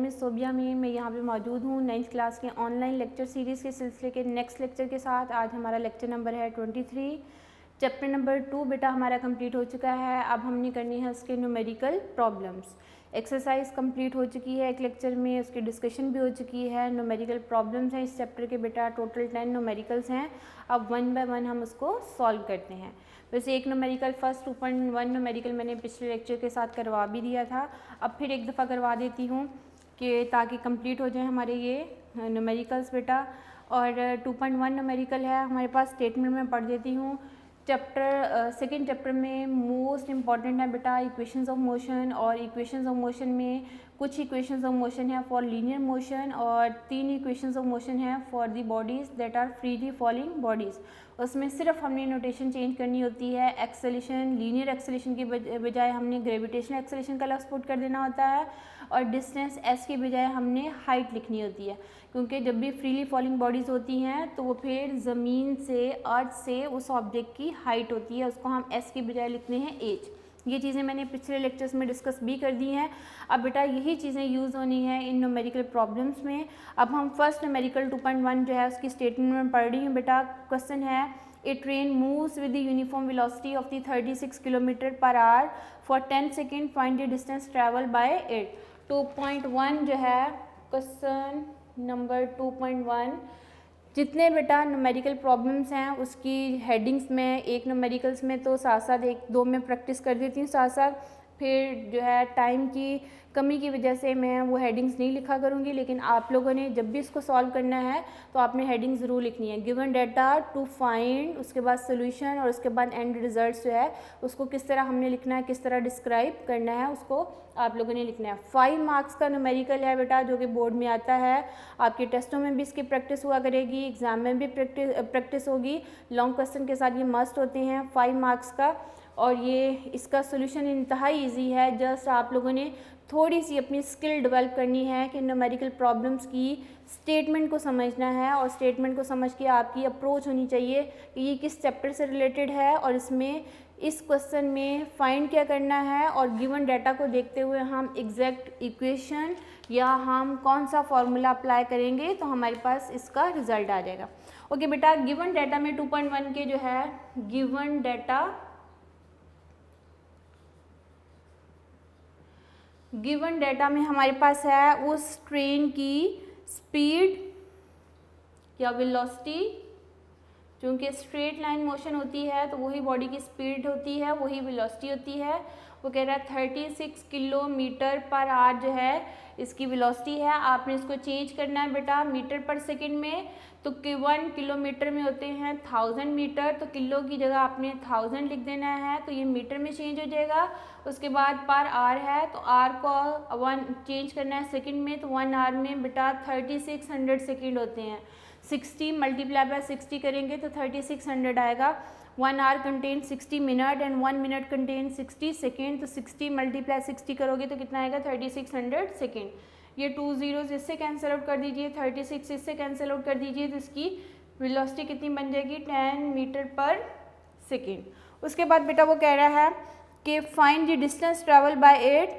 Name is Sobia meme. मैं यहाँ पे मौजूद हूँ 9th क्लास के ऑनलाइन लेक्चर सीरीज़ के सिलसिले के नेक्स्ट लेक्चर के साथ। आज हमारा लेक्चर नंबर है 23। चैप्टर नंबर 2 बेटा हमारा कंप्लीट हो चुका है। अब हमने करनी है उसके न्यूमेरिकल प्रॉब्लम्स। एक्सरसाइज कंप्लीट हो चुकी है एक लेक्चर में, उसकी डिस्कशन भी हो चुकी है। न्यूमेरिकल प्रॉब्लम्स हैं इस चैप्टर के बेटा, टोटल 10 न्यूमेरिकल्स हैं। अब 1 बाय 1 हम उसको सॉल्व करते हैं। वैसे एक न्यूमेरिकल फर्स्ट 2.1 न्यूमेरिकल मैंने पिछले लेक्चर के साथ करवा भी दिया था, अब फिर एक दफ़ा करवा देती हूँ कि ताकि कंप्लीट हो जाए हमारे ये न्यूमेरिकल्स बेटा। और 2.1 न्यूमेरिकल है हमारे पास, स्टेटमेंट में पढ़ देती हूँ। सेकेंड चैप्टर में मोस्ट इम्पॉर्टेंट है बेटा इक्वेशंस ऑफ मोशन, और इक्वेशंस ऑफ मोशन में कुछ इक्वेशंस ऑफ मोशन है फॉर लीनियर मोशन और 3 इक्वेशंस ऑफ मोशन है for the bodies that are freely falling bodies. उसमें सिर्फ हमने नोटेशन चेंज करनी होती है। एक्सेलेरेशन, लीनियर एक्सेलेरेशन की बजाय हमने ग्रेविटेशनल एक्सेलेरेशन का लफ्ज़ पुट कर देना होता है, और डिस्टेंस एस की बजाय हमने हाइट लिखनी होती है, क्योंकि जब भी फ्रीली फॉलिंग बॉडीज़ होती हैं तो वो फिर ज़मीन से, अर्थ से उस ऑब्जेक्ट की हाइट होती है, उसको हम एस की बजाय लिखते हैं एच। ये चीज़ें मैंने पिछले लेक्चर्स में डिस्कस भी कर दी हैं। अब बेटा यही चीज़ें यूज़ होनी है इन न्यूमेरिकल प्रॉब्लम्स में। अब हम फर्स्ट न्यूमेरिकल 2.1 जो है उसकी स्टेटमेंट में पढ़ रही हूँ बेटा। क्वेश्चन है, a train moves with the uniform velocity of the 36 kilometre per hour for 10 second, find the distance travel by it. 2.1 जो है क्वेश्चन नंबर 2.1, जितने बेटा न्यूमेरिकल प्रॉब्लम्स हैं उसकी हेडिंग्स में एक न्यूमेरिकल्स में तो साथ साथ एक दो में प्रैक्टिस कर देती हूँ साथ साथ, फिर जो है टाइम की कमी की वजह से मैं वो हेडिंग्स नहीं लिखा करूँगी, लेकिन आप लोगों ने जब भी इसको सॉल्व करना है तो आपने हेडिंग ज़रूर लिखनी है। गिवन डाटा टू फाइंड, उसके बाद सोल्यूशन, और उसके बाद एंड रिजल्ट्स जो है उसको किस तरह हमने लिखना है, किस तरह डिस्क्राइब करना है, उसको आप लोगों ने लिखना है। 5 मार्क्स का न्यूमेरिकल है बेटा, जो कि बोर्ड में आता है। आपके टेस्टों में भी इसकी प्रैक्टिस हुआ करेगी, एग्जाम में भी प्रैक्टिस होगी। लॉन्ग क्वेश्चन के साथ ये मस्ट होते हैं 5 मार्क्स का, और ये इसका सोल्यूशन इंतहाई ईजी है। जस्ट आप लोगों ने थोड़ी सी अपनी स्किल डेवलप करनी है कि न्यूमेरिकल प्रॉब्लम्स की स्टेटमेंट को समझना है, और स्टेटमेंट को समझ के आपकी अप्रोच होनी चाहिए कि ये किस चैप्टर से रिलेटेड है, और इसमें इस क्वेश्चन में फाइंड क्या करना है, और गिवन डाटा को देखते हुए हम एग्जैक्ट इक्वेशन या हम कौन सा फॉर्मूला अप्लाई करेंगे तो हमारे पास इसका रिजल्ट आ जाएगा। ओके बेटा, गिवन डाटा में 2.1 के जो है गिवन डाटा में हमारे पास है उस ट्रेन की स्पीड या वेलोसिटी, क्योंकि स्ट्रेट लाइन मोशन होती है तो वही बॉडी की स्पीड होती है, वही वेलोसिटी होती है। वो कह रहा है 36 किलोमीटर पर आवर जो है इसकी वेलोसिटी है। आपने इसको चेंज करना है बेटा मीटर पर सेकंड में, तो 1 किलोमीटर में होते हैं 1000 मीटर, तो किलो की जगह आपने 1000 लिख देना है, तो ये मीटर में चेंज हो जाएगा। उसके बाद पर आवर है तो आर को 1 चेंज करना है सेकंड में, तो 1 आवर में बेटा 3600 सेकंड होते हैं। 60 मल्टीप्लाई बाय 60 करेंगे तो 3600 आएगा। 1 hour contain 60 minute and 1 minute contain 60 second, तो 60 मल्टीप्लाई 60 करोगे तो कितना आएगा 3600 सेकेंड। ये 2 ज़ीरोज़ इससे कैंसिल आउट कर दीजिए, 36 इससे कैंसिल आउट कर दीजिए, तो इसकी वेलोसिटी कितनी बन जाएगी 10 मीटर पर सेकेंड। उसके बाद बेटा वो कह रहा है कि find the distance travel by it,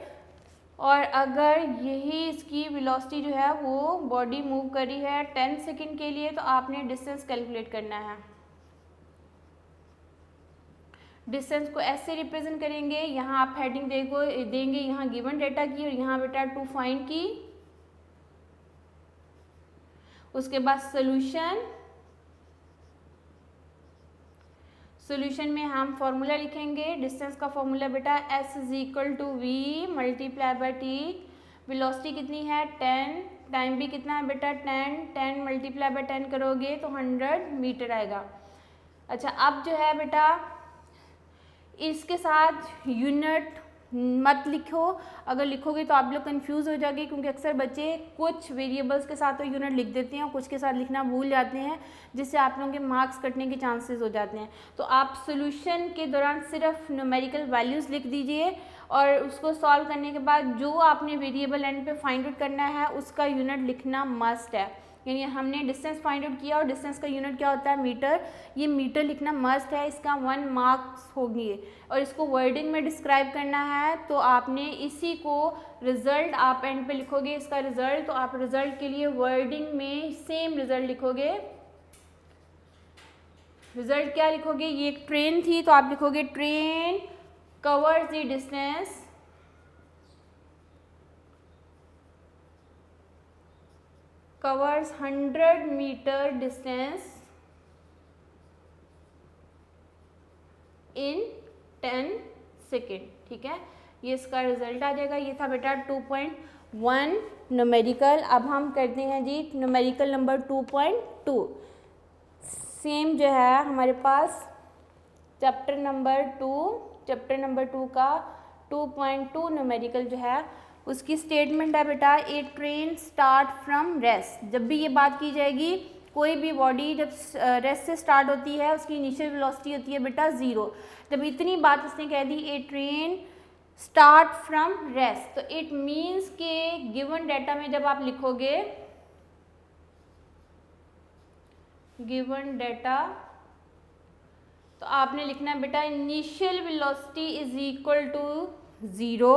और अगर यही इसकी वेलोसिटी जो है वो बॉडी मूव कर रही है 10 सेकेंड के लिए, तो आपने डिस्टेंस कैलकुलेट करना है। डिस्टेंस को ऐसे रिप्रेजेंट करेंगे, यहाँ आप हेडिंग देंगे यहाँ गिवन डाटा की, और यहाँ बेटा टू फाइंड की। उसके बाद सोल्यूशन में हम फॉर्मूला लिखेंगे। डिस्टेंस का फॉर्मूला बेटा S = V multiply bye T। Velocity कितनी है 10, टाइम भी कितना है बेटा 10 मल्टीप्लाई बाय 10 करोगे तो 100 मीटर आएगा। अच्छा, अब जो है बेटा इसके साथ यूनिट मत लिखो, अगर लिखोगे तो आप लोग कंफ्यूज हो जाओगे, क्योंकि अक्सर बच्चे कुछ वेरिएबल्स के साथ तो यूनिट लिख देते हैं और कुछ के साथ लिखना भूल जाते हैं, जिससे आप लोगों के मार्क्स कटने के चांसेस हो जाते हैं। तो आप सोल्यूशन के दौरान सिर्फ न्यूमेरिकल वैल्यूज़ लिख दीजिए, और उसको सॉल्व करने के बाद जो आपने वेरिएबल एंड पे फाइंड आउट करना है उसका यूनिट लिखना मस्ट है। यानी हमने डिस्टेंस फाइंड आउट किया और डिस्टेंस का यूनिट क्या होता है मीटर। ये मीटर लिखना मस्ट है, इसका 1 मार्क्स होगी और इसको वर्डिंग में डिस्क्राइब करना है तो आपने इसी को रिजल्ट आप एंड पे लिखोगे इसका रिजल्ट, तो आप रिजल्ट के लिए वर्डिंग में सेम रिजल्ट लिखोगे। रिजल्ट क्या लिखोगे, ये एक ट्रेन थी तो आप लिखोगे train covers the distance covers 100 meter distance in 10 second. ठीक है, ये इसका रिजल्ट आ जाएगा। ये था बेटा 2.1 न्यूमेरिकल। अब हम करते हैं जी न्यूमेरिकल नंबर 2.2। सेम जो है हमारे पास चैप्टर नंबर 2 का 2.2 न्यूमेरिकल जो है उसकी स्टेटमेंट है बेटा ए ट्रेन स्टार्ट फ्रॉम रेस्ट। जब भी ये बात की जाएगी कोई भी बॉडी जब रेस्ट से स्टार्ट होती है उसकी इनिशियल वेलोसिटी होती है बेटा 0। जब इतनी बात उसने कह दी ए ट्रेन स्टार्ट फ्रॉम रेस्ट, तो इट मीन्स के गिवन डाटा में जब आप लिखोगे गिवन डाटा तो आपने लिखना है बेटा initial velocity is equal to 0।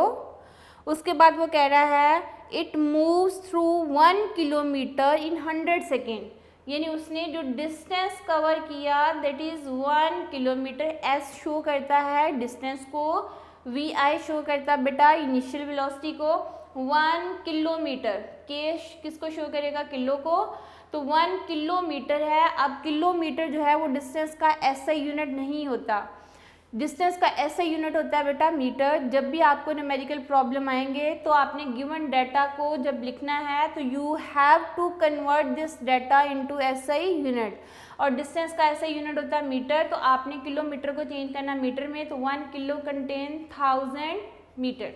उसके बाद वो कह रहा है it moves through 1 kilometre in 100 second, यानी उसने जो डिस्टेंस कवर किया दैट इज 1 किलोमीटर। एस शो करता है डिस्टेंस को, वी आई शो करता है बेटा इनिशियल वेलोसिटी को। 1 किलोमीटर के किसको शो करेगा, किलो को, तो 1 किलोमीटर है। अब किलोमीटर जो है वो डिस्टेंस का ऐसा यूनिट नहीं होता, डिस्टेंस का ऐसा यूनिट होता है बेटा मीटर। जब भी आपको न्यूमेरिकल प्रॉब्लम आएंगे तो आपने गिवन डाटा को जब लिखना है तो you have to convert this data into SI unit, और डिस्टेंस का ऐसा यूनिट होता है मीटर, तो आपने किलोमीटर को चेंज करना मीटर में, तो 1 किलो कंटेन 1000 मीटर।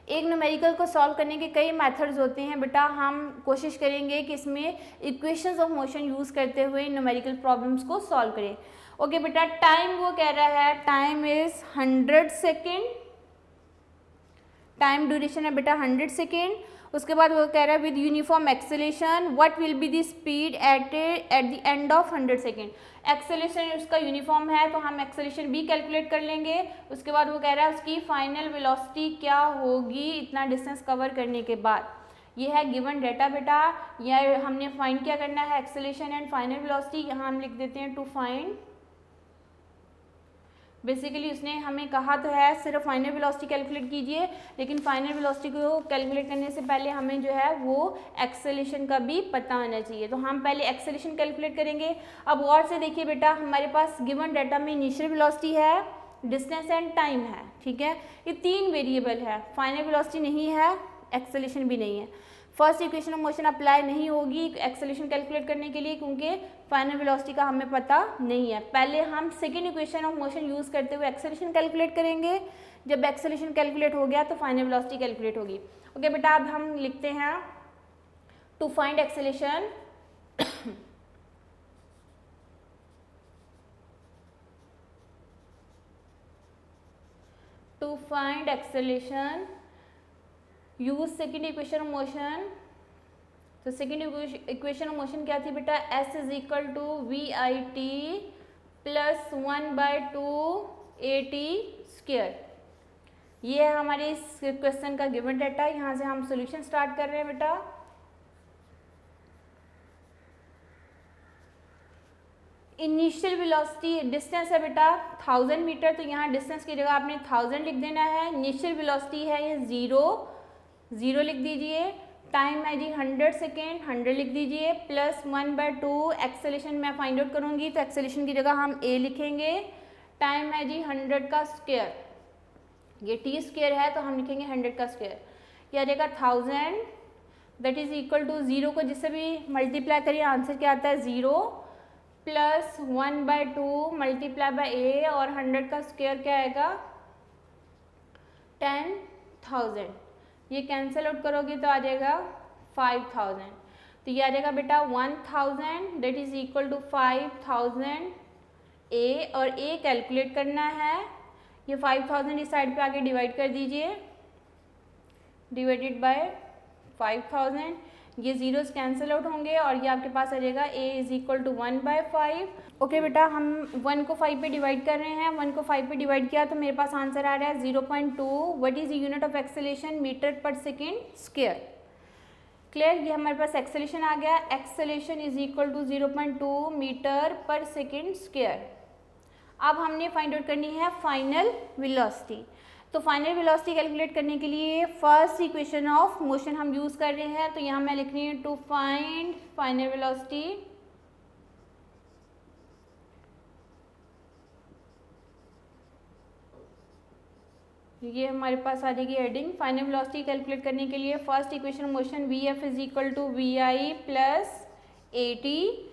एक न्यूमेरिकल को सॉल्व करने के कई मेथड्स होते हैं बेटा, हम कोशिश करेंगे कि इसमें इक्वेशंस ऑफ मोशन यूज़ करते हुए न्यूमेरिकल प्रॉब्लम्स को सॉल्व करें। ओके बेटा, टाइम वो कह रहा है time is 100 second, time duration है बेटा 100 सेकेंड। उसके बाद वो कह रहा है with uniform acceleration what will be the speed at the end of 100 second. Acceleration उसका यूनिफॉर्म है तो हम एक्सेलेरेशन भी कैलकुलेट कर लेंगे। उसके बाद वो कह रहा है उसकी फाइनल वेलोसिटी क्या होगी इतना डिस्टेंस कवर करने के बाद। ये है गिवन डाटा बेटा, यह हमने फाइंड क्या करना है एक्सेलेरेशन एंड फाइनल वेलोसिटी। यहाँ हम लिख देते हैं टू फाइंड। बेसिकली उसने हमें कहा तो है सिर्फ फाइनल वेलोसिटी कैलकुलेट कीजिए, लेकिन फाइनल वेलोसिटी को कैलकुलेट करने से पहले हमें जो है वो एक्सेलेरेशन का भी पता होना चाहिए, तो हम पहले एक्सेलेरेशन कैलकुलेट करेंगे। अब और से देखिए बेटा, हमारे पास गिवन डाटा में इनिशियल वेलोसिटी है, डिस्टेंस एंड टाइम है, ठीक है, ये 3 वेरिएबल है, फाइनल वेलोसिटी नहीं है, एक्सेलेरेशन भी नहीं है। First equation of motion apply नहीं होगी एक्सेलेरेशन कैलकुलेट करने के लिए क्योंकि फाइनल वेलोसिटी का हमें पता नहीं है। पहले हम second equation of motion use करते हुए एक्सेलेरेशन कैलकुलेट करेंगे, जब एक्सेलेरेशन कैलकुलेट हो गया तो फाइनल वेलोसिटी कैलकुलेट होगी। ओके बेटा, अब हम लिखते हैं to find acceleration to find acceleration use second equation of motion. तो सेकेंड इक्वेशन ऑफ मोशन क्या थी बेटा, S is equal to V I T plus 1/2 A T square. ये है हमारे इस क्वेश्चन का गिवन डाटा। यहाँ से हम सॉल्यूशन स्टार्ट कर रहे हैं बेटा। इनिशियल वेलोसिटी डिस्टेंस है बेटा 1000 मीटर, तो यहाँ डिस्टेंस की जगह आपने 1000 लिख देना है। इनिशियल वेलोसिटी है ये 0 लिख दीजिए। टाइम है जी 100 सेकेंड, 100 लिख दीजिए, प्लस 1/2 एक्सेलेरेशन मैं फाइंड आउट करूँगी तो एक्सेलेरेशन की जगह हम ए लिखेंगे। टाइम है जी 100 का स्क्वायर, ये टी स्क्वायर है तो हम लिखेंगे 100 का स्क्वायर। यह आ जाएगा 1000 दैट इज इक्वल टू 0 को जिससे भी मल्टीप्लाई करिए आंसर क्या आता है 0 प्लस 1/2 मल्टीप्लाई बाय ए और 100 का स्क्वायर क्या आएगा 10,000। ये कैंसिल आउट करोगे तो आ जाएगा 5000। तो ये आ जाएगा बेटा 1000 दैट इज इक्वल टू 5000 ए, और ए कैलकुलेट करना है। ये 5000 इस साइड पे आके डिवाइड कर दीजिए, डिवाइडेड बाय 5000। ये जीरोस कैंसिल आउट होंगे और ये आपके पास आ जाएगा a is equal to 1/5। Okay बेटा, हम 1 को 5 पे डिवाइड कर रहे हैं, 1 को 5 पे डिवाइड किया तो मेरे पास आंसर आ रहा है 0.2। What is the unit of acceleration? Metre per second square. Clear, ये हमारे पास एक्सेलेरेशन आ गया। Acceleration is equal to 0.2 metre per second square. अब हमने फाइंड आउट करनी है फाइनल वेलोसिटी। तो फाइनल वेलोसिटी कैलकुलेट करने के लिए फर्स्ट इक्वेशन ऑफ मोशन हम यूज़ कर रहे हैं। तो यहाँ मैं लिख रही हूँ टू फाइंड फाइनल वेलोसिटी, ये हमारे पास आ जाएगी हेडिंग। फाइनल वेलोसिटी कैलकुलेट करने के लिए first equation motion V F is equal to V I plus A T.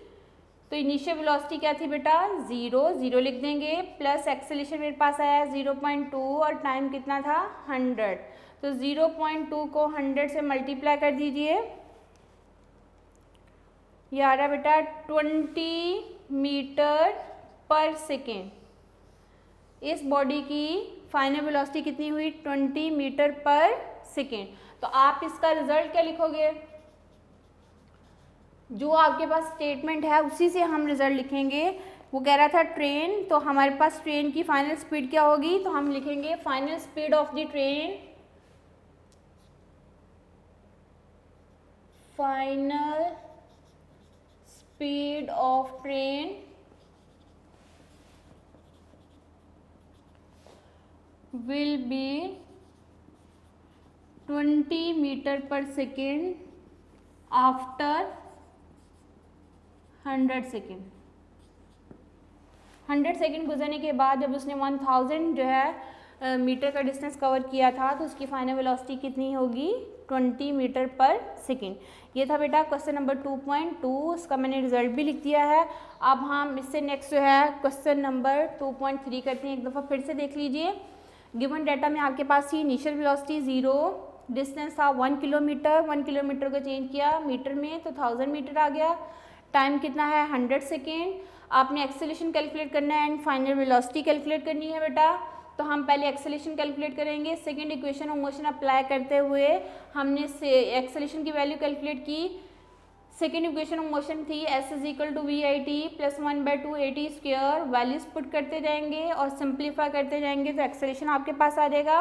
तो इनिशियल वेलोसिटी क्या थी बेटा? 0 लिख देंगे, प्लस एक्सेलेरेशन मेरे पास आया 0.2 और टाइम कितना था? 100। तो 0.2 को 100 से मल्टीप्लाई कर दीजिए, ये आ रहा बेटा 20 मीटर पर सेकेंड। इस बॉडी की फाइनल वेलोसिटी कितनी हुई? 20 मीटर पर सेकेंड। तो आप इसका रिजल्ट क्या लिखोगे? जो आपके पास स्टेटमेंट है उसी से हम रिजल्ट लिखेंगे। वो कह रहा था ट्रेन, तो हमारे पास ट्रेन की फाइनल स्पीड क्या होगी? तो हम लिखेंगे final speed of the train, final speed of train will be 20 metre per second after 100 second. 100 second गुजरने के बाद जब उसने 1000 जो है मीटर का डिस्टेंस कवर किया था तो उसकी फाइनल वेलोसिटी कितनी होगी? 20 मीटर पर सेकेंड। ये था बेटा क्वेश्चन नंबर 2.2, उसका मैंने रिजल्ट भी लिख दिया है। अब हम इससे नेक्स्ट जो है क्वेश्चन नंबर 2.3 करते हैं। एक दफ़ा फिर से देख लीजिए। गिवन डाटा में आपके पास ही इनिशियल वेलोसिटी 0, डिस्टेंस था 1 किलोमीटर, 1 किलोमीटर को चेंज किया मीटर में तो 1000 मीटर आ गया। टाइम कितना है? 100 सेकेंड। आपने एक्सेलेरेशन कैलकुलेट करना है एंड फाइनल वेलोसिटी कैलकुलेट करनी है बेटा। तो हम पहले एक्सेलेरेशन कैलकुलेट करेंगे। Second equation of motion apply करते हुए हमने एक्सेलेरेशन की वैल्यू कैलकुलेट की। सेकेंड इक्वेशन ऑफ मोशन थी S is equal to V I T plus 1/2 A T square. Values put करते जाएंगे और सिंप्लीफाई करते जाएंगे तो एक्सेलेरेशन आपके पास आ जाएगा।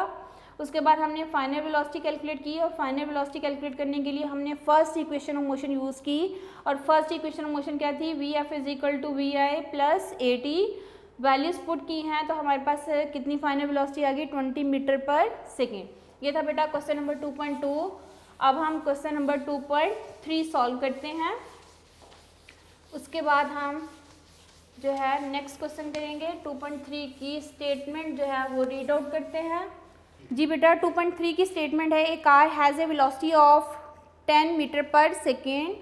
उसके बाद हमने फाइनल वेलोसिटी कैलकुलेट की और फाइनल वेलोसिटी कैलकुलेट करने के लिए हमने first equation of motion use की। और फर्स्ट इक्वेशन ऑफ मोशन क्या थी? V F is equal to V I plus A T. Values put की हैं तो हमारे पास कितनी फाइनल वेलोसिटी आ गई? 20 मीटर पर सेकेंड। ये था बेटा क्वेश्चन नंबर 2.2। अब हम क्वेश्चन नंबर 2.3 सॉल्व करते हैं। उसके बाद हम जो है नेक्स्ट क्वेश्चन करेंगे। 2.3 की स्टेटमेंट जो है वो रीड आउट करते हैं। जी बेटा 2.3 की स्टेटमेंट है, a car has a velocity of 10 metre per second,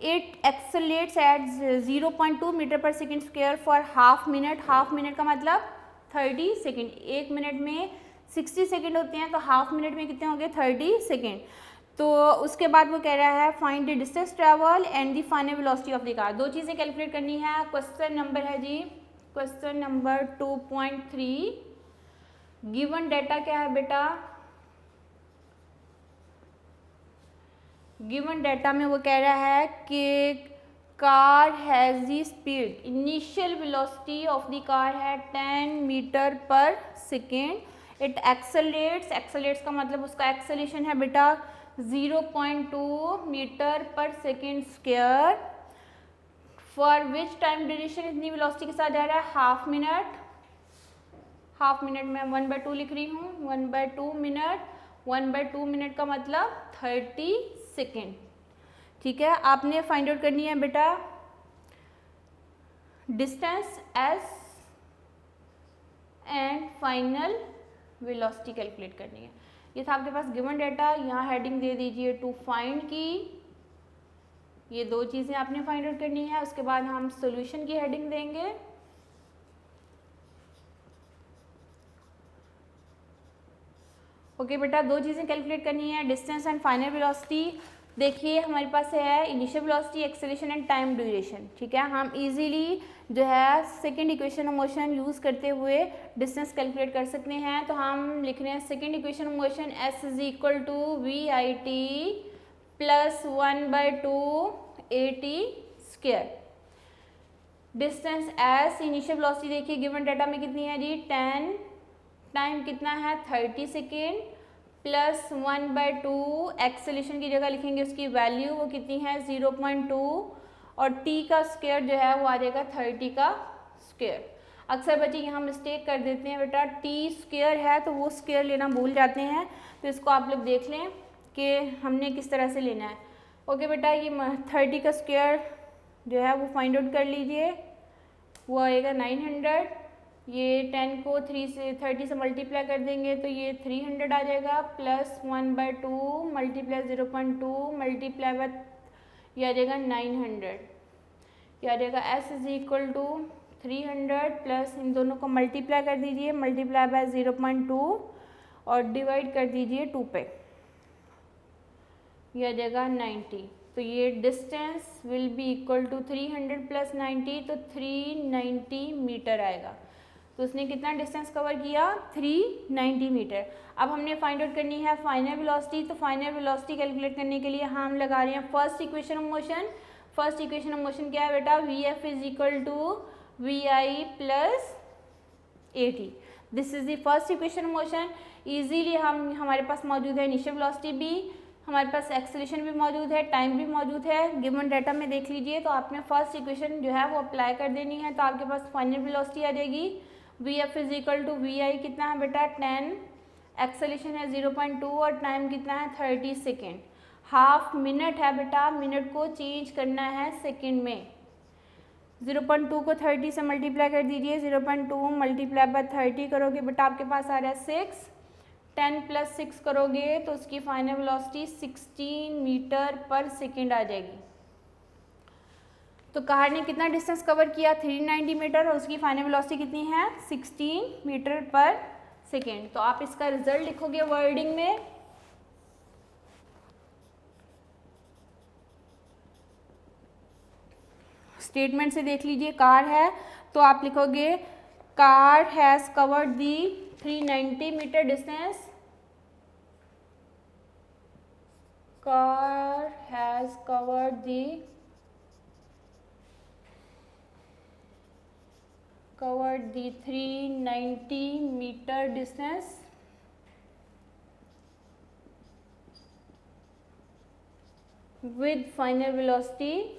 it accelerates at 0.2 metre per second square for half minute. Half minute का मतलब 30 सेकेंड। 1 मिनट में 60 सेकेंड होते हैं तो हाफ मिनट में कितने होंगे? 30 सेकेंड। तो उसके बाद वो कह रहा है find the distance travel and the final velocity of the car. दो चीज़ें कैलकुलेट करनी है। क्वेश्चन नंबर है जी क्वेश्चन नंबर 2.3। गिवन डाटा क्या है बेटा? गिवन डाटा में वो कह रहा है कि car has the speed, initial velocity of the car है 10 metre per second. It accelerates, accelerates का मतलब उसका एक्सेलेरेशन है बेटा 0.2 metre per second square. For which time duration इतनी वेलोसिटी के साथ जा रहा है? Half minute. हाफ मिनट में 1/2 लिख रही हूँ, 1/2 मिनट। 1/2 मिनट का मतलब 30 सेकेंड। ठीक है, आपने फाइंड आउट करनी है बेटा distance S and final velocity calculate करनी है। ये था आपके पास गिवन डाटा। यहाँ हेडिंग दे दीजिए टू फाइंड की। ये दो चीज़ें आपने फाइंड आउट करनी है। उसके बाद हम सॉल्यूशन की हेडिंग देंगे। ओके बेटा, दो चीज़ें कैलकुलेट करनी है, डिस्टेंस एंड फाइनल वेलोसिटी। देखिए हमारे पास है initial velocity, acceleration and time duration. ठीक है, हम इजीली जो है second equation of motion use करते हुए डिस्टेंस कैलकुलेट कर सकते हैं। तो हम लिख रहे हैं second equation of motion S is equal to V I T plus 1/2 AT square. Distance S, initial velocity देखिए गिवन डाटा में कितनी है जी 10, टाइम कितना है 30 सेकेंड, प्लस 1/2 एक्सेलेरेशन की जगह लिखेंगे उसकी वैल्यू वो कितनी है 0.2, और t का स्क्वायर जो है वो आ जाएगा 30 का स्क्वायर। अक्सर बच्चे यहाँ मिस्टेक कर देते हैं बेटा, टी स्क्वायर है तो वो स्क्वायर लेना भूल जाते हैं, तो इसको आप लोग देख लें कि हमने किस तरह से लेना है। ओके बेटा, ये 30 का स्क्वायर जो है वो फाइंड आउट कर लीजिए, वो आएगा 900। ये 10 को 30 से मल्टीप्लाई कर देंगे तो ये 300 आ जाएगा, प्लस 1/2 मल्टीप्लाई 0.2 मल्टीप्लाई बाय ये आ जाएगा 900, ये आ जाएगा S is equal to 300 plus इन दोनों को मल्टीप्लाई कर दीजिए, मल्टीप्लाई बाय 0.2 और डिवाइड कर दीजिए 2 पे, यह आ जाएगा 90। तो ये distance will be equal to 300 plus 90, तो 390 मीटर आएगा। तो उसने कितना डिस्टेंस कवर किया 390 मीटर। अब हमने फाइंड आउट करनी है फाइनल वेलोसिटी। तो फाइनल वेलोसिटी कैलकुलेट करने के लिए हम लगा रहे हैं first equation of motion. First equation of motion क्या है बेटा, Vf is equal to Vi plus At। This is the first equation of motion. Easily हमारे पास मौजूद है इनिशियल वेलोसिटी भी, हमारे पास एक्सेलरेशन भी मौजूद है, टाइम भी मौजूद है। गिवन डाटा में देख लीजिए, तो आपने फर्स्ट इक्वेशन जो है वो अप्लाई कर देनी है, तो आपके पास फाइनल वेलोसिटी आ जाएगी Vf is equal to Vi कितना है बेटा 10, एक्सेलरेशन है 0.2 और टाइम कितना है 30 सेकेंड। हाफ मिनट है बेटा, मिनट को चेंज करना है सेकेंड में। 0.2 को 30 से मल्टीप्लाई कर दीजिए, 0.2 मल्टीप्लाई बाय 30 करोगे बेटा आपके पास आ रहा है 6, 10 प्लस 6 करोगे तो उसकी final velocity 16 metre per second आ जाएगी। तो कार ने कितना डिस्टेंस कवर किया 390 मीटर और उसकी फाइनल वेलोसिटी कितनी है 16 मीटर पर सेकेंड। तो आप इसका रिजल्ट लिखोगे वर्डिंग में, स्टेटमेंट से देख लीजिए कार है तो आप लिखोगे car has covered the 390 metre distance, car has covered the 390 meter distance with final velocity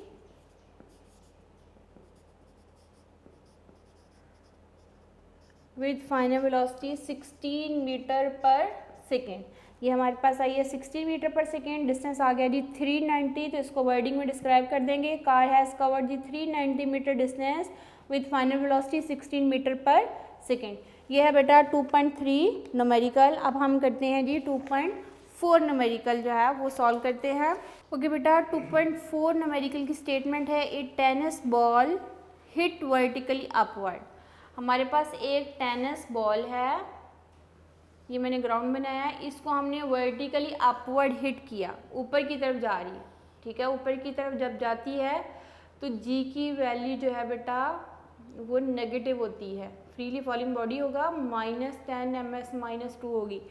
with final velocity 16 metre per second. ये हमारे पास आई है 16 मीटर पर सेकेंड, डिस्टेंस आ गया जी 390, तो इसको वर्डिंग में डिस्क्राइब कर देंगे। Car has covered the 390 metre distance with final velocity 16 metre per second. ये है बेटा 2.3 न्यूमेरिकल। अब हम करते हैं जी 2.4 न्यूमेरिकल जो है वो सॉल्व करते हैं। ओके बेटा 2.4 न्यूमेरिकल की स्टेटमेंट है, a tennis ball hit vertically upward. हमारे पास एक टेनिस बॉल है, ये मैंने ग्राउंड बनाया है, इसको हमने वर्टिकली अपवर्ड हिट किया, ऊपर की तरफ जा रही है, ठीक है। ऊपर की तरफ जब जाती है तो जी की वैल्यू जो है बेटा वो नेगेटिव होती है, फ्रीली फॉलिंग बॉडी होगा -10 ms -2 होगी।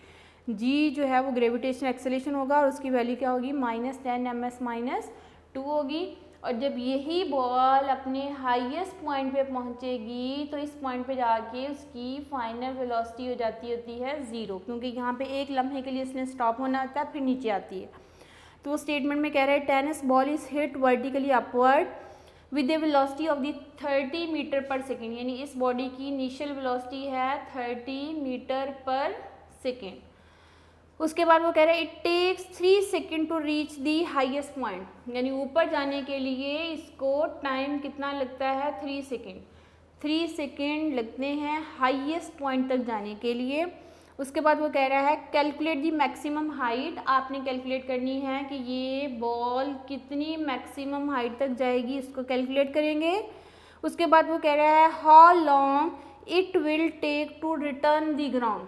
जी जो है वो ग्रेविटेशनल एक्सेलरेशन होगा और उसकी वैल्यू क्या होगी -10 ms -2 होगी। और जब यही बॉल अपने हाईएस्ट पॉइंट पे पहुंचेगी तो इस पॉइंट पे जाके उसकी फाइनल वेलोसिटी हो जाती होती है 0, क्योंकि यहाँ पे एक लम्हे के लिए इसने स्टॉप होना होता है, फिर नीचे आती है। तो वो स्टेटमेंट में कह रहे हैं tennis ball is hit vertically upward with a velocity of the 30 metre per second, यानी इस बॉडी की इनिशियल वेलोसिटी है 30 मीटर पर सेकेंड। उसके बाद वो कह रहे हैं it takes 3 second to reach the highest point, यानी ऊपर जाने के लिए इसको टाइम कितना लगता है 3 सेकेंड। 3 सेकेंड लगते हैं हाईएस्ट पॉइंट तक जाने के लिए। उसके बाद वो कह रहा है कैलकुलेट दी मैक्सिमम हाइट, आपने कैलकुलेट करनी है कि ये बॉल कितनी मैक्सिमम हाइट तक जाएगी, इसको कैलकुलेट करेंगे। उसके बाद वो कह रहा है how long it will take to return the ground.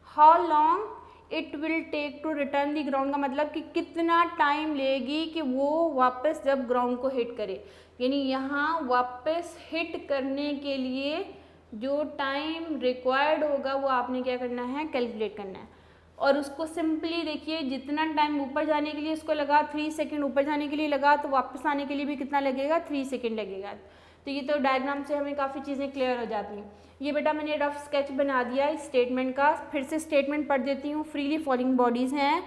How long it will take to return the ground का मतलब कि कितना टाइम लेगी कि वो वापस जब ग्राउंड को हिट करे, यानी यहाँ वापस हिट करने के लिए जो टाइम रिक्वायर्ड होगा वो आपने क्या करना है कैलकुलेट करना है। और उसको सिंपली देखिए जितना टाइम ऊपर जाने के लिए उसको लगा 3 सेकंड, ऊपर जाने के लिए लगा, तो वापस आने के लिए भी कितना लगेगा, 3 सेकंड लगेगा। तो ये तो डायग्राम से हमें काफ़ी चीज़ें क्लियर हो जाती हैं। ये बेटा मैंने रफ स्केच बना दिया इस स्टेटमेंट का। फिर से स्टेटमेंट पढ़ देती हूँ। फ्रीली फॉलिंग बॉडीज़ हैं,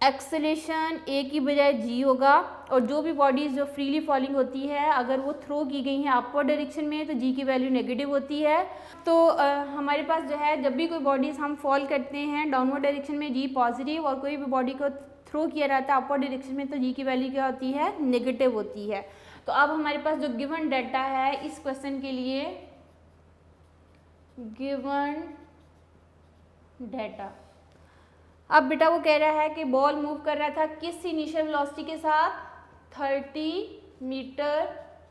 एक्सेलेरेशन ए की बजाय जी होगा, और जो भी बॉडीज़ जो फ्रीली फॉलिंग होती है अगर वो थ्रो की गई हैं अपवर्ड डायरेक्शन में तो जी की वैल्यू नेगेटिव होती है। तो हमारे पास जो है जब भी कोई बॉडीज़ हम फॉल करते हैं डाउनवर्ड डायरेक्शन में जी पॉजिटिव, और कोई भी बॉडी को थ्रो किया रहता है अपवर्ड डायरेक्शन में तो जी की वैल्यू क्या होती है, नेगेटिव होती है। तो अब हमारे पास जो गिवन डाटा है इस क्वेश्चन के लिए, गिवन डाटा, अब बेटा वो कह रहा है कि बॉल मूव कर रहा था किस इनिशियल वेलोसिटी के साथ, 30 मीटर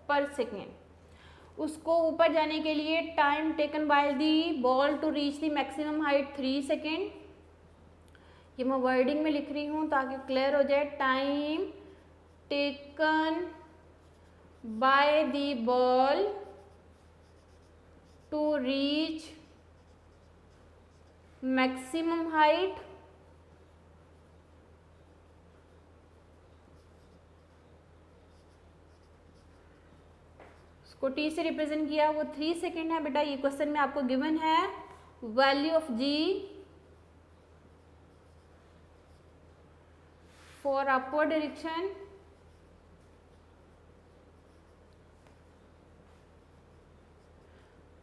पर सेकेंड। उसको ऊपर जाने के लिए time taken by the ball to reach the maximum height 3 second. ये मैं वर्डिंग में लिख रही हूँ ताकि क्लियर हो जाए। Time taken by the ball to reach maximum height को टी से रिप्रेजेंट किया, वो 3 सेकेंड है बेटा। ये क्वेश्चन में आपको गिवन है। Value of G for upward direction,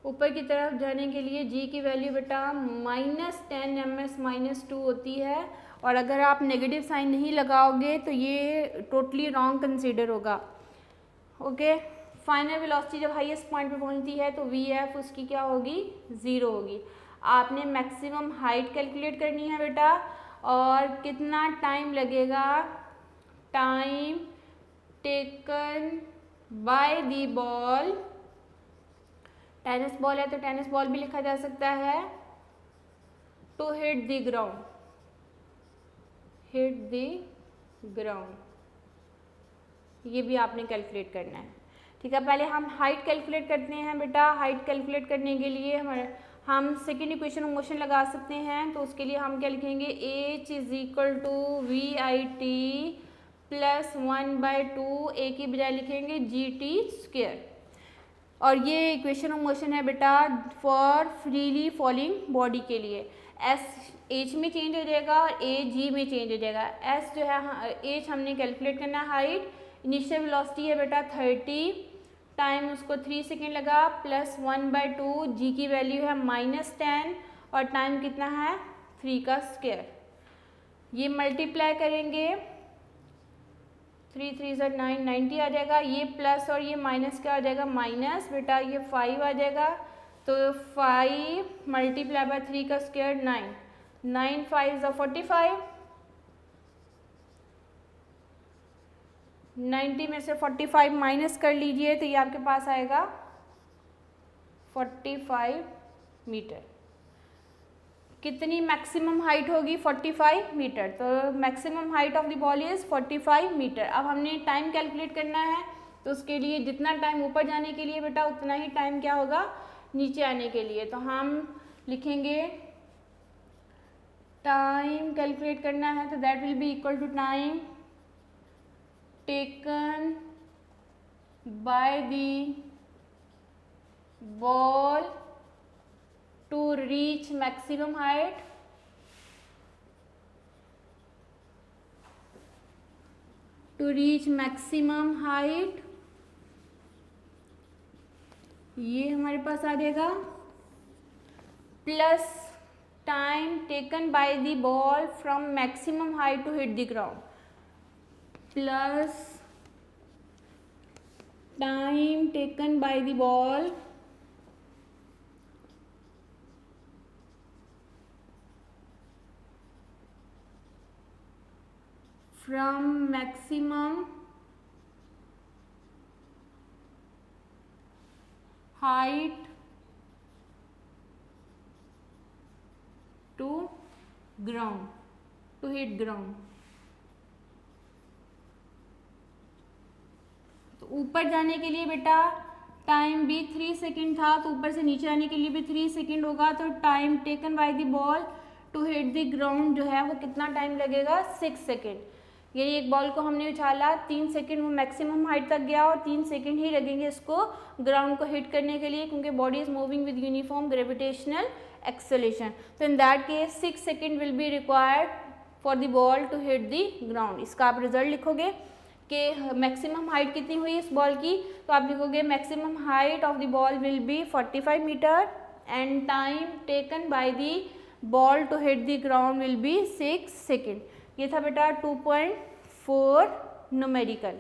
ऊपर की तरफ जाने के लिए जी की वैल्यू बेटा -10 ms-2 होती है, और अगर आप नेगेटिव साइन नहीं लगाओगे तो ये टोटली रॉन्ग कंसीडर होगा। ओके, फाइनल वेलोसिटी जब हाईएस्ट पॉइंट पे पहुंचती है तो वी एफ उसकी क्या होगी, 0 होगी। आपने मैक्सिमम हाइट कैलकुलेट करनी है बेटा, और कितना टाइम लगेगा, time taken by the ball, tennis ball है तो टेनिस बॉल भी लिखा जा सकता है, to hit the ground, hit the ground, ये भी आपने कैलकुलेट करना है। ठीक है, पहले हम हाइट कैलकुलेट करते हैं बेटा। हाइट कैलकुलेट करने के लिए हम सेकेंड इक्वेशन ऑफ मोशन लगा सकते हैं। तो उसके लिए हम क्या लिखेंगे, h = VIT प्लस 1/2, ए की बजाय लिखेंगे GT²। और ये इक्वेशन ऑफ मोशन है बेटा फॉर फ्रीली फॉलिंग बॉडी के लिए। एस एच में चेंज हो जाएगा और ए जी में चेंज हो जाएगा। एस जो है एच हमने कैलकुलेट करना है, हाइट इनिशियल वेलोसिटी है बेटा 30, टाइम उसको 3 सेकेंड लगा, प्लस 1/2, जी की वैल्यू है -10 और टाइम कितना है 3 का स्क्वायर। ये मल्टीप्लाई करेंगे 3 3 9, 90 आ जाएगा। ये प्लस और ये माइनस क्या आ जाएगा, माइनस बेटा ये 5 आ जाएगा। तो 5 मल्टीप्लाई बाय 3 का स्क्वायर 9, 9 5 45, 90 में से 45 माइनस कर लीजिए तो ये आपके पास आएगा 45 मीटर। कितनी मैक्सिमम हाइट होगी, 45 मीटर। तो maximum height of the ball is 45 metre. अब हमने टाइम कैलकुलेट करना है, तो उसके लिए जितना टाइम ऊपर जाने के लिए बेटा उतना ही टाइम क्या होगा नीचे आने के लिए। तो हम लिखेंगे टाइम कैलकुलेट करना है तो that will be equal to time taken by the ball to reach maximum height, to reach maximum height, ये हमारे पास आ जाएगा, plus time taken by the ball from maximum height to hit the ground, plus time taken by the ball from maximum height to ground, to hit ground। तो ऊपर जाने के लिए बेटा टाइम भी 3 सेकेंड था, तो ऊपर से नीचे आने के लिए भी 3 सेकेंड होगा। तो time taken by the ball to hit the ground जो है वो कितना टाइम लगेगा, 6 सेकेंड। यानी एक बॉल को हमने उछाला, 3 सेकेंड वो मैक्सिमम हाइट तक गया और 3 सेकेंड ही लगेंगे इसको ग्राउंड को हिट करने के लिए, क्योंकि body is moving with uniform gravitational acceleration. तो in that case 6 second will be required for the ball to hit the ground. इसका आप रिजल्ट लिखोगे कि मैक्सिमम हाइट कितनी हुई इस बॉल की, तो आप लिखोगे maximum height of the ball will be 45 metre and time taken by the ball to hit the ground will be 6 second. ये था बेटा 2.4 न्यूमेरिकल।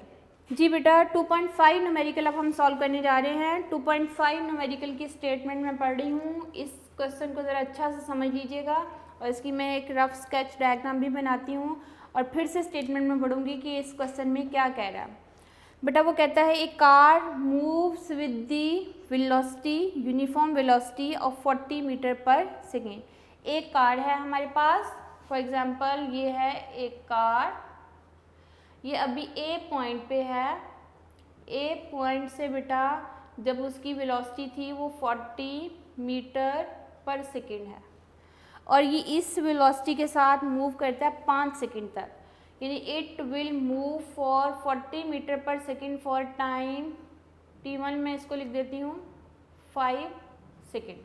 जी बेटा 2.5 न्यूमेरिकल अब हम सॉल्व करने जा रहे हैं। 2.5 न्यूमेरिकल की स्टेटमेंट मैं पढ़ रही हूँ, इस क्वेश्चन को ज़रा अच्छा से समझ लीजिएगा और इसकी मैं एक रफ स्केच डायग्राम भी बनाती हूँ और फिर से स्टेटमेंट में पढ़ूंगी कि इस क्वेश्चन में क्या कह रहा है। बेटा वो कहता है एक car moves with the velocity, uniform velocity of 40 metre per second. एक कार है हमारे पास, फॉर एग्जांपल ये है एक कार, ये अभी ए पॉइंट पे है। ए पॉइंट से बेटा जब उसकी वेलोसिटी थी वो 40 मीटर पर सेकेंड है और ये इस वेलोसिटी के साथ मूव करता है 5 सेकेंड तक, यानी it will move for 40 metre per second for time t1 में इसको लिख देती हूँ 5 सेकेंड।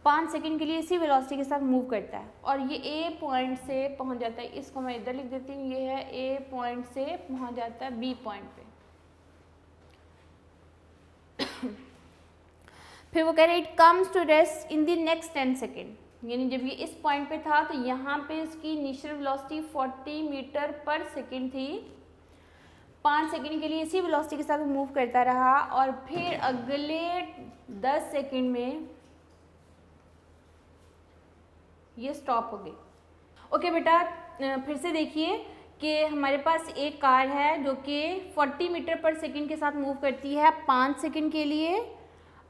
5 सेकेंड के लिए इसी वेलोसिटी के साथ मूव करता है और ये ए पॉइंट से पहुँच जाता है, इसको मैं इधर लिख देती हूँ, ये है ए पॉइंट से पहुँच जाता है बी पॉइंट पे। फिर वो कह रहे it comes to rest in the next 10 second, यानी जब ये इस पॉइंट पे था तो यहाँ पे इसकी initial velocity 40 metre per second थी। 5 सेकेंड के लिए इसी वेलोसिटी के साथ मूव करता रहा और फिर अगले 10 सेकेंड में ये स्टॉप हो गई। ओके बेटा फिर से देखिए कि हमारे पास एक कार है जो कि 40 मीटर पर सेकेंड के साथ मूव करती है 5 सेकेंड के लिए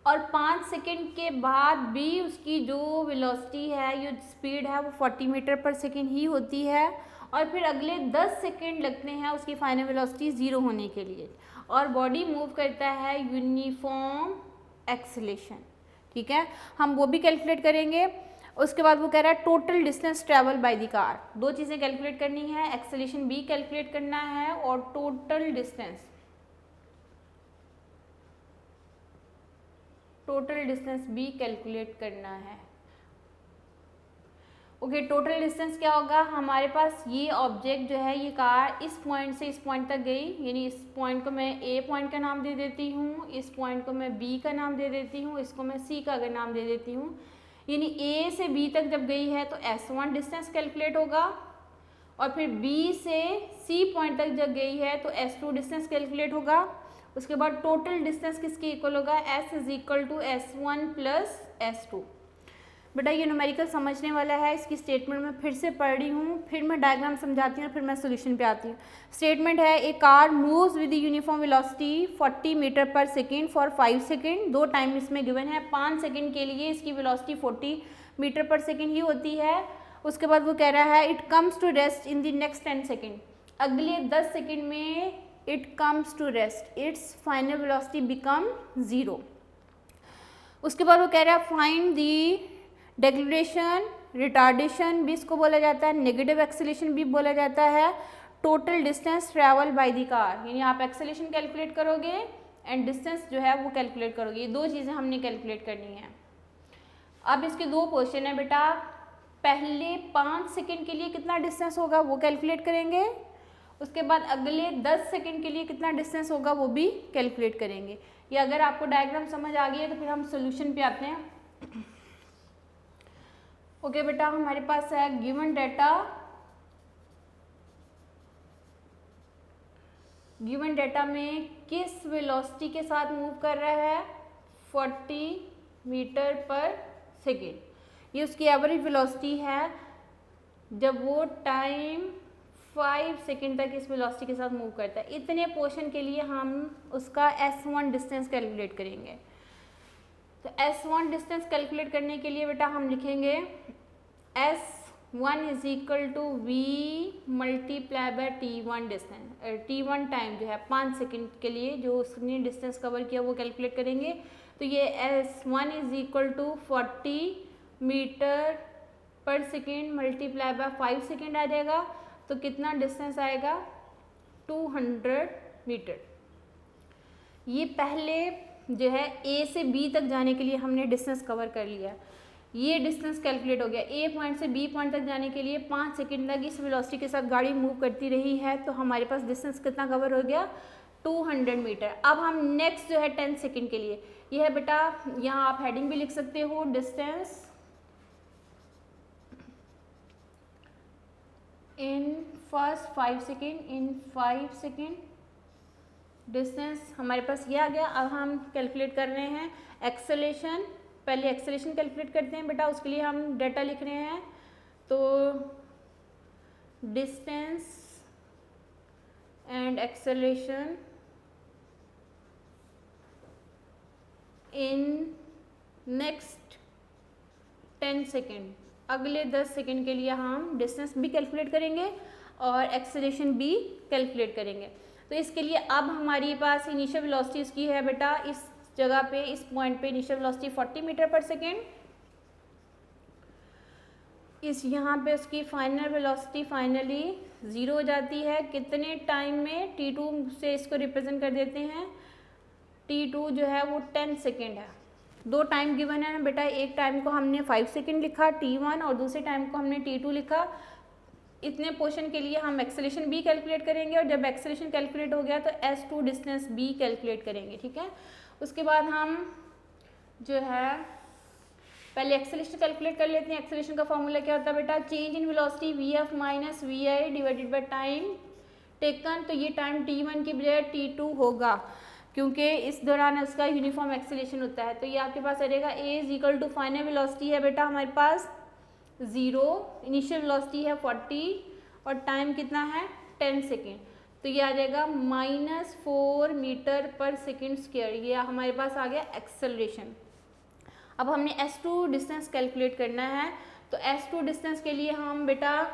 और 5 सेकेंड के बाद भी उसकी जो वेलोसिटी है, जो स्पीड है वो 40 मीटर पर सेकेंड ही होती है और फिर अगले 10 सेकेंड लगते हैं उसकी फाइनल वेलोसिटी 0 होने के लिए और बॉडी मूव करता है यूनिफॉर्म एक्सेलेरेशन। ठीक है, हम वो भी कैलकुलेट करेंगे। उसके बाद वो कह रहा है total distance travel by the car. दो चीज़ें कैलकुलेट करनी है, एक्सेलेरेशन भी कैलकुलेट करना है और टोटल डिस्टेंस भी कैलकुलेट करना है। ओके, टोटल डिस्टेंस क्या होगा, हमारे पास ये ऑब्जेक्ट जो है, ये कार इस पॉइंट से इस पॉइंट तक गई, यानी इस पॉइंट को मैं ए पॉइंट का नाम दे देती हूँ, इस पॉइंट को मैं बी का नाम दे देती हूँ, इसको मैं सी का अगर नाम दे देती हूँ। यानी ए से बी तक जब गई है तो S1 डिस्टेंस कैलकुलेट होगा और फिर बी से सी पॉइंट तक जब गई है तो S2 डिस्टेंस कैलकुलेट होगा। उसके बाद टोटल डिस्टेंस किसके इक्वल होगा, S is equal to S1 plus S2। बेटा ये न्यूमेरिकल समझने वाला है, इसकी स्टेटमेंट में फिर से पढ़ रही हूँ, फिर मैं डायग्राम समझाती हूँ, फिर मैं सोल्यूशन पे आती हूँ। स्टेटमेंट है a car moves with uniform velocity 40 metre per second for 5 second. दो टाइम इसमें गिवन है, 5 सेकेंड के लिए इसकी वेलोसिटी 40 मीटर पर सेकेंड ही होती है। उसके बाद वो कह रहा है it comes to rest in the next 10 second, अगले 10 सेकेंड में it comes to rest, it's final velocity become 0। उसके बाद वो कह रहा है फाइंड दी डेक्लेरेशन, रिटार्डेशन भी इसको बोला जाता है, नेगेटिव एक्सेलेरेशन भी बोला जाता है, total distance travel by the car, यानी आप एक्सेलेरेशन कैलकुलेट करोगे एंड डिस्टेंस जो है वो कैलकुलेट करोगे। ये दो चीज़ें हमने कैलकुलेट करनी है। अब इसके दो क्वेश्चन है बेटा, पहले 5 सेकेंड के लिए कितना डिस्टेंस होगा वो कैलकुलेट करेंगे, उसके बाद अगले 10 सेकेंड के लिए कितना डिस्टेंस होगा वो भी कैलकुलेट करेंगे। ये अगर आपको डायग्राम समझ आ गई है तो फिर हम सोल्यूशन पे आते हैं। ओके बेटा, हमारे पास है गिवन डेटा में किस वेलोसिटी के साथ मूव कर रहा है, 40 मीटर पर सेकेंड। ये उसकी एवरेज वेलोसिटी है जब वो टाइम 5 सेकेंड तक इस वेलोसिटी के साथ मूव करता है। इतने पोर्शन के लिए हम उसका S1 डिस्टेंस कैलकुलेट करेंगे। तो S1 डिस्टेंस कैलकुलेट करने के लिए बेटा हम लिखेंगे S1 is equal to V multiply by T1 distance. T1 time जो है 5 सेकेंड के लिए जो उसने डिस्टेंस कवर किया वो कैलकुलेट करेंगे। तो ये S1 is equal to 40 metre per second multiply by 5 second आ जाएगा, तो कितना डिस्टेंस आएगा 200 मीटर। ये पहले जो है ए से बी तक जाने के लिए हमने डिस्टेंस कवर कर लिया। ये डिस्टेंस कैलकुलेट हो गया। ए पॉइंट से बी पॉइंट तक जाने के लिए 5 सेकंड तक इस वेलोसिटी के साथ गाड़ी मूव करती रही है, तो हमारे पास डिस्टेंस कितना कवर हो गया 200 मीटर। अब हम नेक्स्ट जो है 10 सेकंड के लिए, यह है बेटा, यहाँ आप हेडिंग भी लिख सकते हो, distance in first 5 second, in 5 second distance हमारे पास ये आ गया। अब हम कैलकुलेट कर रहे हैं एक्सेलेरेशन। पहले एक्सेलेरेशन कैलकुलेट करते हैं बेटा, उसके लिए हम डाटा लिख रहे हैं। तो distance and acceleration in next 10 second, अगले 10 सेकेंड के लिए हम डिस्टेंस भी कैलकुलेट करेंगे और एक्सेलेरेशन भी कैलकुलेट करेंगे। तो इसके लिए अब हमारे पास इनिशियल वेलोसिटी इसकी है बेटा, इस जगह पे, इस पॉइंट पे initial velocity 40 metre per second. इस यहाँ पे उसकी फाइनल वेलोसिटी फाइनली 0 हो जाती है। कितने टाइम में, t2 से इसको रिप्रेजेंट कर देते हैं। t2 जो है वो 10 सेकेंड है। दो टाइम गिवन है ना बेटा, एक टाइम को हमने 5 सेकेंड लिखा t1 और दूसरे टाइम को हमने t2 लिखा। इतने पोर्शन के लिए हम एक्सेलेरेशन भी कैलकुलेट करेंगे और जब एक्सेलेरेशन कैलकुलेट हो गया तो s2 डिस्टेंस भी कैलकुलेट करेंगे, ठीक है। उसके बाद हम जो है पहले एक्सेलेरेशन कैलकुलेट कर लेते हैं। एक्सेलेरेशन का फॉर्मूला क्या होता है बेटा, change in velocity vf minus vi divided by time taken. तो ये टाइम t1 की बजाय t2 होगा क्योंकि इस दौरान उसका यूनिफॉर्म एक्सेलेरेशन होता है। तो ये आपके पास आ जाएगा a is equal to final velocity है बेटा हमारे पास 0, इनिशियल वेलोसिटी है 40 और टाइम कितना है 10 सेकेंड। तो ये आ जाएगा -4 मीटर पर सेकेंड स्क्वायर। ये हमारे पास आ गया एक्सेलरेशन। अब हमने s2 डिस्टेंस कैलकुलेट करना है। तो s2 डिस्टेंस के लिए हम बेटा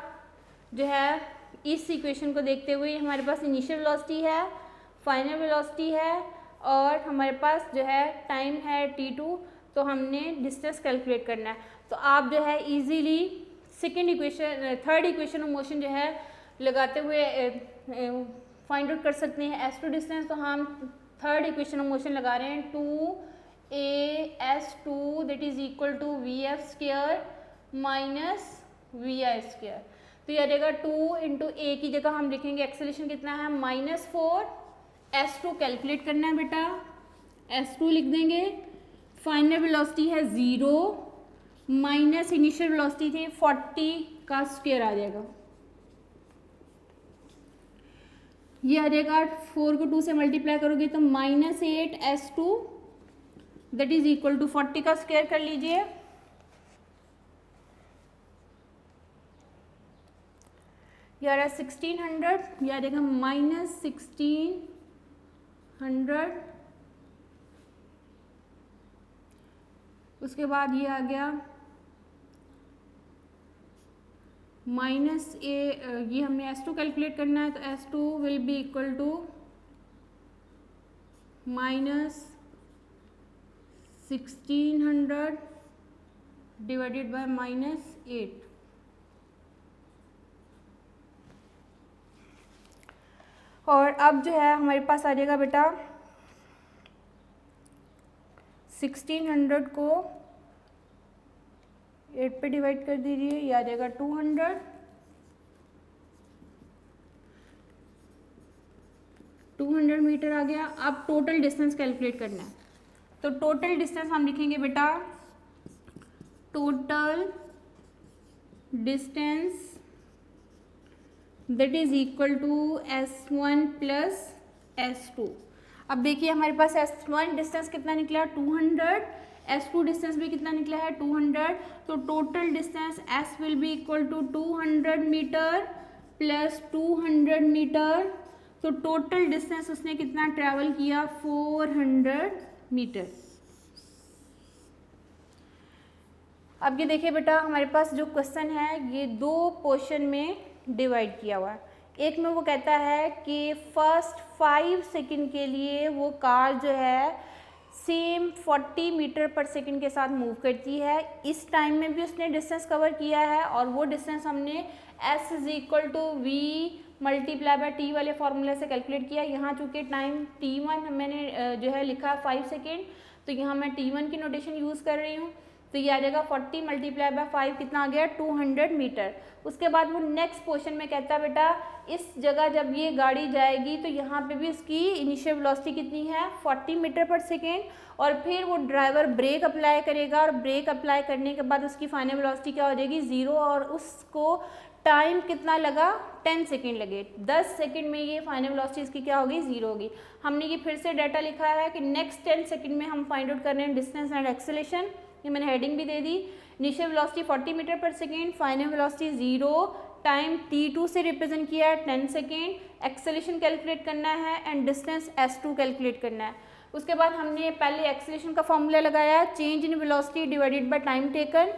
जो है इस इक्वेशन को देखते हुए, हमारे पास इनिशियल वेलोसिटी है, फाइनल वेलोसिटी है और हमारे पास जो है टाइम है t2, तो हमने डिस्टेंस कैलकुलेट करना है। तो आप जो है easily second equation, third equation of motion जो है लगाते हुए फाइंड आउट कर सकते हैं s2 डिस्टेंस। तो हम थर्ड इक्वेशन ऑफ मोशन लगा रहे हैं 2as2 that is equal to vf square minus vi square. तो ये आ जाएगा 2 इंटू ए की जगह हम लिखेंगे एक्सेलेरेशन कितना है -4, s2 कैलकुलेट करना है बेटा, s2 लिख देंगे, फाइनल वेलोसिटी है 0 माइनस इनिशियल वेलोसिटी थी 40 का स्क्वायर आ जाएगा। ये आ जाएगा 4 को 2 से मल्टीप्लाई करोगे तो -8 s2 that is equal to 40 का स्क्वायर कर लीजिए। ये आ रहा है 1600, ये आ जाएगा -1600। उसके बाद ये आ गया -a, ये हमने s2 कैलकुलेट करना है। तो s2 will be equal to -1600 divided by -8। और अब जो है हमारे पास आ जाएगा बेटा 1600 को 8 पे डिवाइड कर दीजिए, ये आ जाएगा 200 मीटर आ गया। अब टोटल डिस्टेंस कैलकुलेट करना है। तो टोटल डिस्टेंस हम लिखेंगे बेटा, total distance that is equal to s1 plus s2। अब देखिए हमारे पास s1 डिस्टेंस कितना निकला 200, s2 डिस्टेंस भी कितना निकला है 200। तो total distance s will be equal to 200 metre plus 200 metre. तो टोटल डिस्टेंस उसने कितना ट्रैवल किया 400 मीटर। अब ये देखिए बेटा हमारे पास जो क्वेश्चन है ये दो पोर्शन में डिवाइड किया हुआ है। एक में वो कहता है कि फर्स्ट 5 सेकंड के लिए वो कार जो है सेम 40 मीटर पर सेकंड के साथ मूव करती है। इस टाइम में भी उसने डिस्टेंस कवर किया है और वो डिस्टेंस हमने s = v multiply bye T वाले फार्मूले से कैलकुलेट किया। यहाँ चूँकि टाइम t1 मैंने जो है लिखा 5 सेकेंड, तो यहाँ मैं t1 की नोटेशन यूज़ कर रही हूँ। तो ये आ जाएगा 40 मल्टीप्लाई बाय 5 कितना आ गया 200 मीटर। उसके बाद वो नेक्स्ट पोर्शन में कहता है बेटा इस जगह जब ये गाड़ी जाएगी तो यहाँ पे भी उसकी इनिशियल वेलोसिटी कितनी है 40 मीटर पर सेकेंड, और फिर वो ड्राइवर ब्रेक अप्लाई करेगा और ब्रेक अप्लाई करने के बाद उसकी फाइनल वेलोसिटी क्या हो जाएगी 0, और उसको टाइम कितना लगा 10 सेकेंड लगे। 10 सेकेंड में ये फाइनल वेलोसिटी इसकी क्या होगी 0 होगी। हमने ये फिर से डाटा लिखा है कि नेक्स्ट 10 सेकेंड में हम फाइंड आउट कर रहे हैं डिस्टेंस एंड एक्सेलेरेशन। ये मैंने हेडिंग भी दे दी। Initial velocity 40 metre per second, final velocity 0, time t2 से रिप्रेजेंट किया है 10 सेकेंड, एक्सेलेरेशन कैलकुलेट करना है एंड डिस्टेंस s2 कैलकुलेट करना है। उसके बाद हमने पहले एक्सेलेरेशन का फॉर्मूला लगाया change in velocity divided by time taken.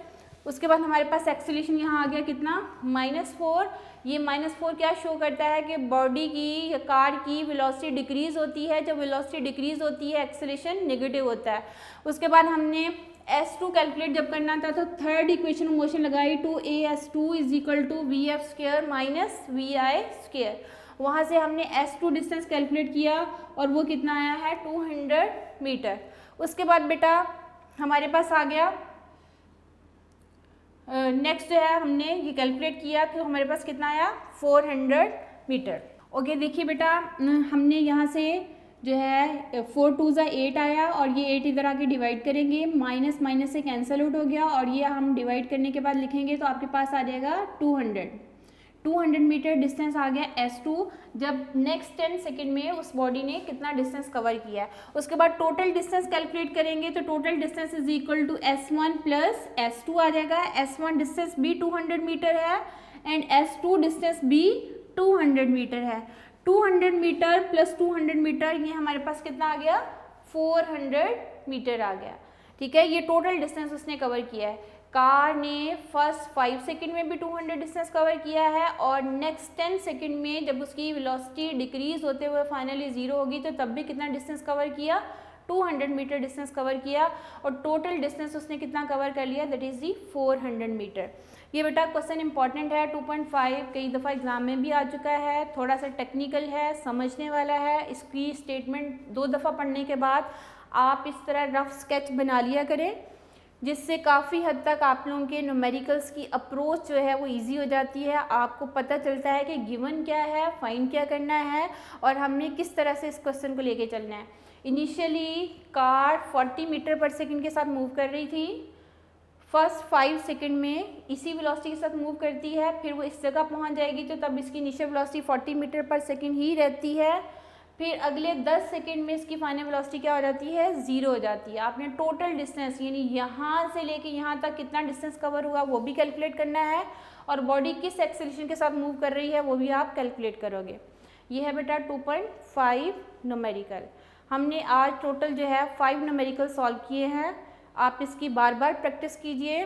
उसके बाद हमारे पास एक्सेलेरेशन यहाँ आ गया कितना -4। ये -4 क्या शो करता है कि बॉडी की या कार की वेलोसिटी डिक्रीज होती है। जब वेलोसिटी डिक्रीज होती है एक्सेलेरेशन नेगेटिव होता है। उसके बाद हमने S2 कैलकुलेट जब करना था तो थर्ड इक्वेशन मोशन लगाई 2as2 = vf² - vi²। वहाँ से हमने S2 डिस्टेंस कैलकुलेट किया और वो कितना आया है 200 मीटर। उसके बाद बेटा हमारे पास आ गया नेक्स्ट जो है हमने ये कैलकुलेट किया तो हमारे पास कितना आया 400 मीटर। ओके देखिए बेटा हमने यहाँ से जो है 4 2 8 आया और ये 8 इधर आके डिवाइड करेंगे, माइनस माइनस से कैंसिल आउट हो गया और ये हम डिवाइड करने के बाद लिखेंगे तो आपके पास आ जाएगा 200 मीटर डिस्टेंस आ गया S2 जब नेक्स्ट 10 सेकेंड में उस बॉडी ने कितना डिस्टेंस कवर किया है। उसके बाद टोटल डिस्टेंस कैलकुलेट करेंगे तो टोटल डिस्टेंस = S1 + S2 आ जाएगा। S1 डिस्टेंस भी 200 मीटर है एंड S2 डिस्टेंस भी 200 मीटर है। 200 मीटर प्लस 200 मीटर ये हमारे पास कितना आ गया 400 मीटर आ गया। ठीक है, ये टोटल डिस्टेंस उसने कवर किया है। कार ने फर्स्ट 5 सेकेंड में भी 200 डिस्टेंस कवर किया है और नेक्स्ट 10 सेकेंड में जब उसकी वेलोसिटी डिक्रीज होते हुए फाइनली 0 होगी तो तब भी कितना डिस्टेंस कवर किया 200 मीटर डिस्टेंस कवर किया और टोटल डिस्टेंस उसने कितना कवर कर लिया दैट इज़ दी 400 मीटर। ये बेटा क्वेश्चन इंपॉर्टेंट है 2.5 कई दफ़ा एग्जाम में भी आ चुका है, थोड़ा सा टेक्निकल है, समझने वाला है। इसकी स्टेटमेंट 2 दफ़ा पढ़ने के बाद आप इस तरह रफ स्केच बना लिया करें जिससे काफ़ी हद तक आप लोगों के न्यूमेरिकल्स की अप्रोच जो है वो इजी हो जाती है। आपको पता चलता है कि गिवन क्या है, फाइंड क्या करना है और हमने किस तरह से इस क्वेश्चन को लेके चलना है। इनिशियली कार 40 मीटर पर सेकंड के साथ मूव कर रही थी, फर्स्ट 5 सेकंड में इसी वेलोसिटी के साथ मूव करती है, फिर वो इस जगह पहुंच जाएगी तो तब इसकी इनिशियल वेलोसिटी 40 मीटर पर सेकंड ही रहती है। फिर अगले 10 सेकंड में इसकी फाइनल वेलोसिटी क्या हो जाती है 0 हो जाती है। आपने टोटल डिस्टेंस यानी यहाँ से लेके यहाँ तक कितना डिस्टेंस कवर हुआ वो भी कैलकुलेट करना है और बॉडी किस एक्सेलरेशन के साथ मूव कर रही है वो भी आप कैलकुलेट करोगे। ये है बेटा 2.5 न्यूमेरिकल। हमने आज टोटल जो है 5 न्यूमेरिकल सॉल्व किए हैं। आप इसकी बार बार प्रैक्टिस कीजिए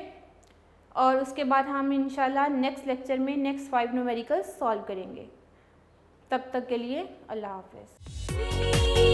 और उसके बाद हम इंशाल्लाह नेक्स्ट लेक्चर में नेक्स्ट 5 न्यूमेरिकल सॉल्व करेंगे। तब तक के लिए अल्लाह हाफ़िज़।